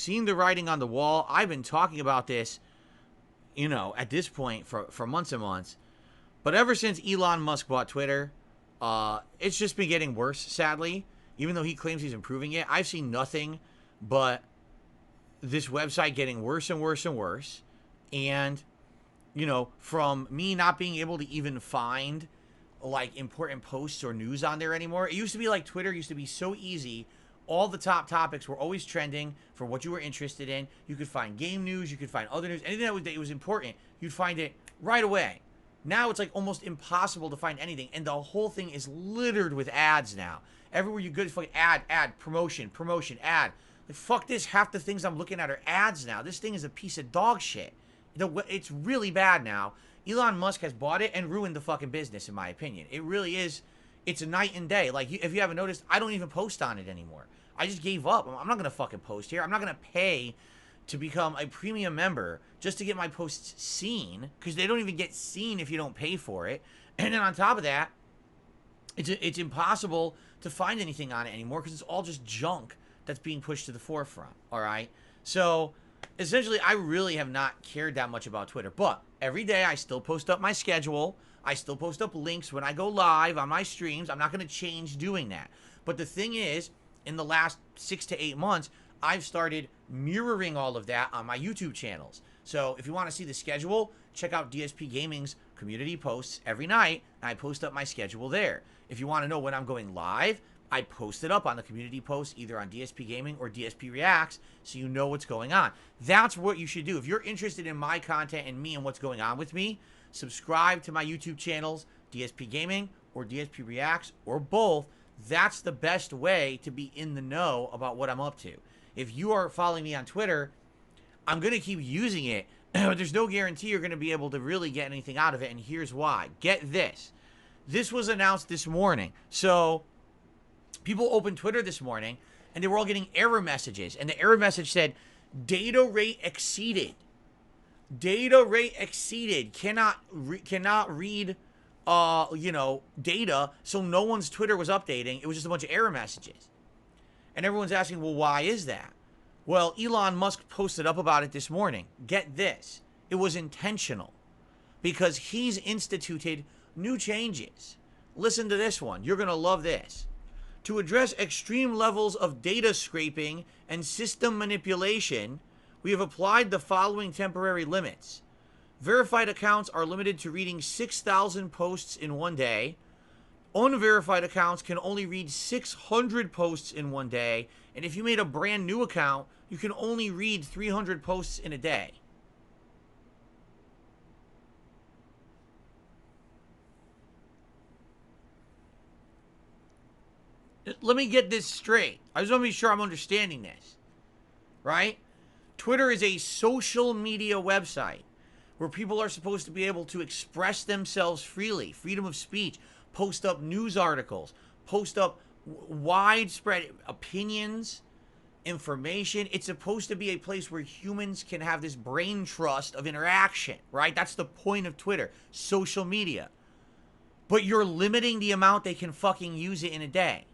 seen the writing on the wall. I've been talking about this, at this point for months and months. But ever since Elon Musk bought Twitter, it's just been getting worse, sadly. Even though he claims he's improving it, I've seen nothing but this website getting worse and worse and worse. And, from me not being able to even find, like, important posts or news on there anymore. It used to be like Twitter used to be so easy. All the top topics were always trending for what you were interested in. You could find game news. You could find other news. Anything that was important, you'd find it right away. Now it's like almost impossible to find anything. And the whole thing is littered with ads now. Everywhere you go, it's fucking ad, promotion, ad. Like, fuck this. Half the things I'm looking at are ads now. This thing is a piece of dog shit. It's really bad now. Elon Musk has bought it and ruined the fucking business, in my opinion. It really is. It's a night and day. Like, if you haven't noticed, I don't even post on it anymore. I just gave up. I'm not going to fucking post here. I'm not going to pay to become a premium member just to get my posts seen, because they don't even get seen if you don't pay for it. And then on top of that, it's impossible to find anything on it anymore because it's all just junk that's being pushed to the forefront, all right? So, essentially, I really have not cared that much about Twitter. But every day, I still post up my schedule. I still post up links when I go live on my streams. I'm not going to change doing that. But the thing is, in the last 6 to 8 months, I've started mirroring all of that on my YouTube channels. So if you want to see the schedule, check out DSP Gaming's community posts every night, and I post up my schedule there. If you want to know when I'm going live, I post it up on the community post, either on DSP Gaming or DSP Reacts, so you know what's going on. That's what you should do. If you're interested in my content and me and what's going on with me, subscribe to my YouTube channels, DSP Gaming or DSP Reacts, or both. That's the best way to be in the know about what I'm up to. If you are following me on Twitter, I'm going to keep using it, but there's no guarantee you're going to be able to really get anything out of it, and here's why. Get this. This was announced this morning. So, people opened Twitter this morning, and they were all getting error messages, and the error message said, data rate exceeded. Data rate exceeded. Cannot read data, so no one's Twitter was updating. It was just a bunch of error messages. And everyone's asking, well, why is that? Well, Elon Musk posted up about it this morning. Get this. It was intentional because he's instituted new changes. Listen to this one. You're going to love this. To address extreme levels of data scraping and system manipulation, we have applied the following temporary limits. Verified accounts are limited to reading 6,000 posts in one day. Unverified accounts can only read 600 posts in one day. And if you made a brand new account, you can only read 300 posts in a day. Let me get this straight. I just want to be sure I'm understanding this. Right? Twitter is a social media website where people are supposed to be able to express themselves freely, freedom of speech, post up news articles, post up widespread opinions, information. It's supposed to be a place where humans can have this brain trust of interaction, right? That's the point of Twitter, social media. But you're limiting the amount they can fucking use it in a day.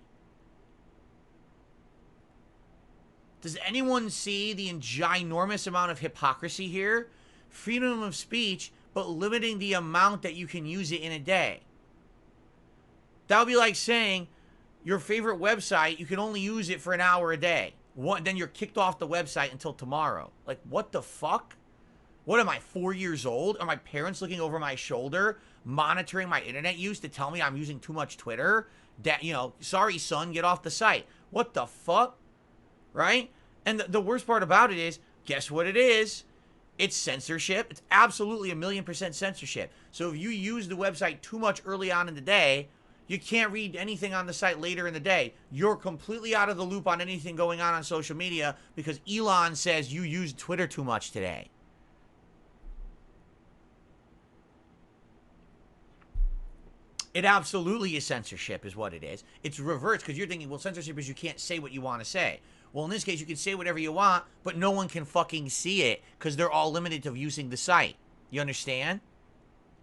Does anyone see the ginormous amount of hypocrisy here? Freedom of speech, but limiting the amount that you can use it in a day. That would be like saying your favorite website, you can only use it for an hour a day. Then you're kicked off the website until tomorrow. Like, what the fuck? What am I, 4 years old? Are my parents looking over my shoulder, monitoring my internet use to tell me I'm using too much Twitter? Sorry, son, get off the site. What the fuck? Right? And the worst part about it is, guess what it is? It's censorship. It's absolutely 1,000,000% censorship. So if you use the website too much early on in the day, you can't read anything on the site later in the day. You're completely out of the loop on anything going on social media because Elon says you used Twitter too much today. It absolutely is censorship is what it is. It's reversed because you're thinking, well, censorship is you can't say what you want to say. Well, in this case, you can say whatever you want, but no one can fucking see it because they're all limited to using the site. You understand?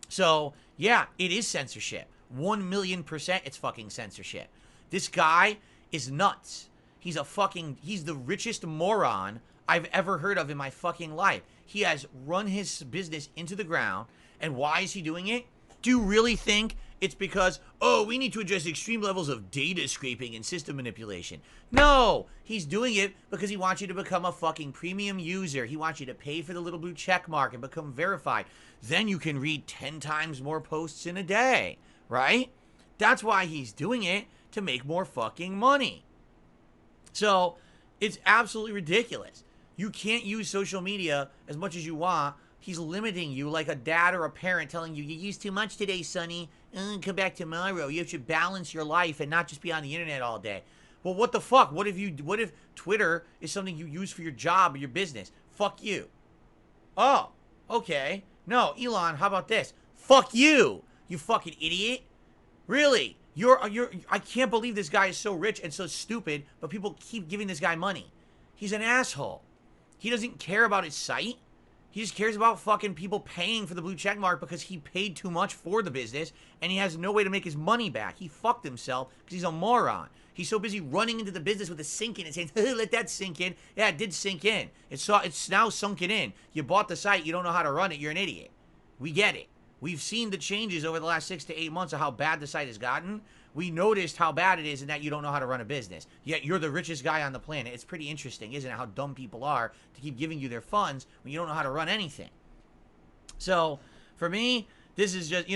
So, yeah, it is censorship. 1,000,000% it's fucking censorship. This guy is nuts. He's the richest moron I've ever heard of in my fucking life. He has run his business into the ground. And why is he doing it? Do you really think it's because, oh, we need to address extreme levels of data scraping and system manipulation? No, he's doing it because he wants you to become a fucking premium user. He wants you to pay for the little blue check mark and become verified. Then you can read 10 times more posts in a day, right? That's why he's doing it, to make more fucking money. So it's absolutely ridiculous. You can't use social media as much as you want. He's limiting you like a dad or a parent telling you, you used too much today, sonny. Come back tomorrow. You should balance your life and not just be on the internet all day. Well, what the fuck? What if Twitter is something you use for your job or your business? Fuck you. Oh, okay. No, Elon, how about this? Fuck you, you fucking idiot. Really? I can't believe this guy is so rich and so stupid, but people keep giving this guy money. He's an asshole. He doesn't care about his site. He just cares about fucking people paying for the blue check mark because he paid too much for the business and he has no way to make his money back. He fucked himself because he's a moron. He's so busy running into the business with a sink in and saying, let that sink in. Yeah, it did sink in. It's now sunken in. You bought the site. You don't know how to run it. You're an idiot. We get it. We've seen the changes over the last 6 to 8 months of how bad the site has gotten. We noticed how bad it is and that you don't know how to run a business. Yet you're the richest guy on the planet. It's pretty interesting, isn't it, how dumb people are to keep giving you their funds when you don't know how to run anything. So, for me, this is just,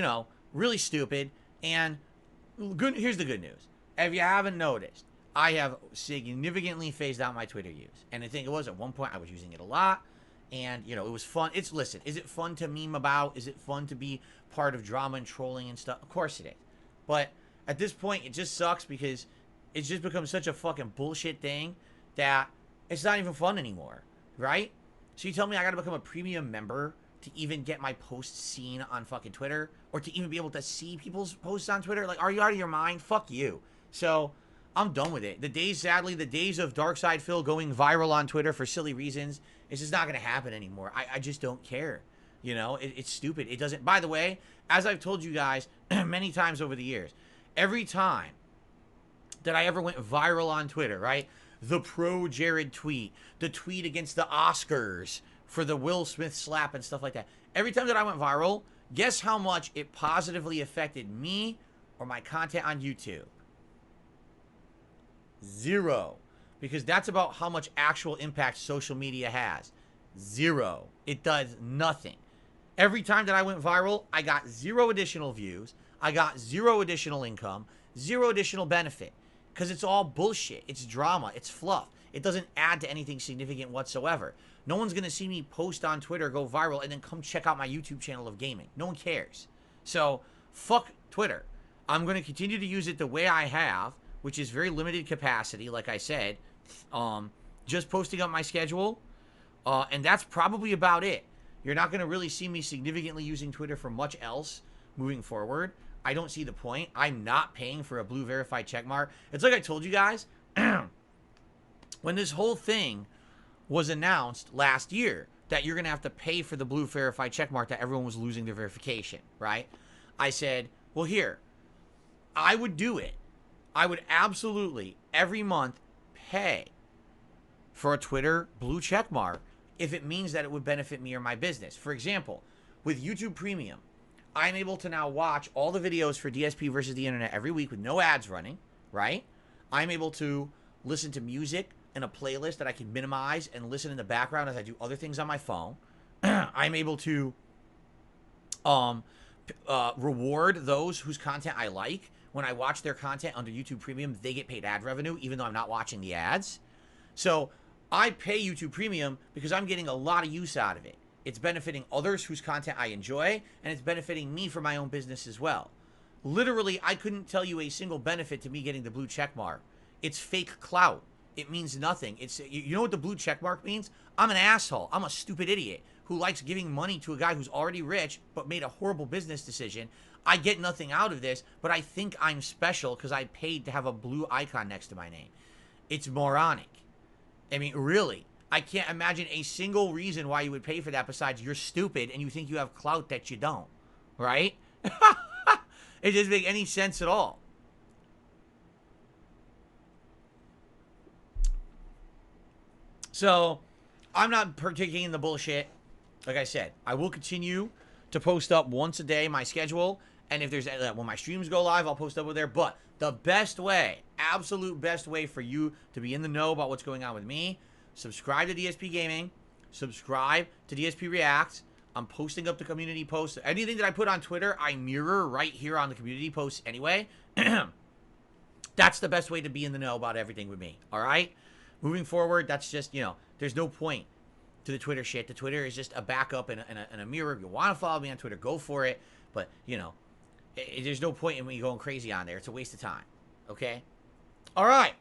really stupid. And here's the good news. If you haven't noticed, I have significantly phased out my Twitter use. And I think it was at one point I was using it a lot. And, it was fun. Listen, is it fun to meme about? Is it fun to be part of drama and trolling and stuff? Of course it is. But at this point, it just sucks because it's just become such a fucking bullshit thing that it's not even fun anymore, right? So you tell me I gotta become a premium member to even get my posts seen on fucking Twitter, or to even be able to see people's posts on Twitter? Like, are you out of your mind? Fuck you. So I'm done with it. The days of Darkside Phil going viral on Twitter for silly reasons, it's just not gonna happen anymore. I just don't care. It's stupid. It doesn't. By the way, as I've told you guys many times over the years, every time that I ever went viral on Twitter, right? The pro Jared tweet, the tweet against the Oscars for the Will Smith slap and stuff like that. Every time that I went viral, guess how much it positively affected me or my content on YouTube? 0. Because that's about how much actual impact social media has. 0. It does nothing. Every time that I went viral, I got 0 additional views. I got 0 additional income, 0 additional benefit. Because it's all bullshit. It's drama. It's fluff. It doesn't add to anything significant whatsoever. No one's going to see me post on Twitter, go viral, and then come check out my YouTube channel of gaming. No one cares. So, fuck Twitter. I'm going to continue to use it the way I have, which is very limited capacity, like I said. Just posting up my schedule. And that's probably about it. You're not going to really see me significantly using Twitter for much else moving forward. I don't see the point. I'm not paying for a blue verified checkmark. It's like I told you guys, when this whole thing was announced last year, that you're going to have to pay for the blue verified checkmark, that everyone was losing their verification, right? I said, well, here, I would do it. I would absolutely, every month, pay for a Twitter blue checkmark if it means that it would benefit me or my business. For example, with YouTube Premium, I'm able to now watch all the videos for DSP versus the internet every week with no ads running, right? I'm able to listen to music in a playlist that I can minimize and listen in the background as I do other things on my phone. I'm able to reward those whose content I like. When I watch their content under YouTube Premium, they get paid ad revenue, even though I'm not watching the ads. So I pay YouTube Premium because I'm getting a lot of use out of it. It's benefiting others whose content I enjoy, and it's benefiting me for my own business as well. Literally, I couldn't tell you a single benefit to me getting the blue check mark. It's fake clout. It means nothing. You know what the blue check mark means? I'm an asshole. I'm a stupid idiot who likes giving money to a guy who's already rich but made a horrible business decision. I get nothing out of this, but I think I'm special because I paid to have a blue icon next to my name. It's moronic. I mean, really. I can't imagine a single reason why you would pay for that besides you're stupid and you think you have clout that you don't. Right? It doesn't make any sense at all. So, I'm not partaking in the bullshit. Like I said, I will continue to post up once a day my schedule, and if there's when my streams go live, I'll post up over there. But the best way, absolute best way for you to be in the know about what's going on with me, subscribe to DSP Gaming, subscribe to DSP Reacts. I'm posting up the community posts. Anything that I put on Twitter, I mirror right here on the community posts anyway. That's the best way to be in the know about everything with me. All right? Moving forward, that's just, there's no point to the Twitter shit. The Twitter is just a backup and a mirror. If you want to follow me on Twitter, go for it. But, there's no point in me going crazy on there. It's a waste of time. Okay? All right.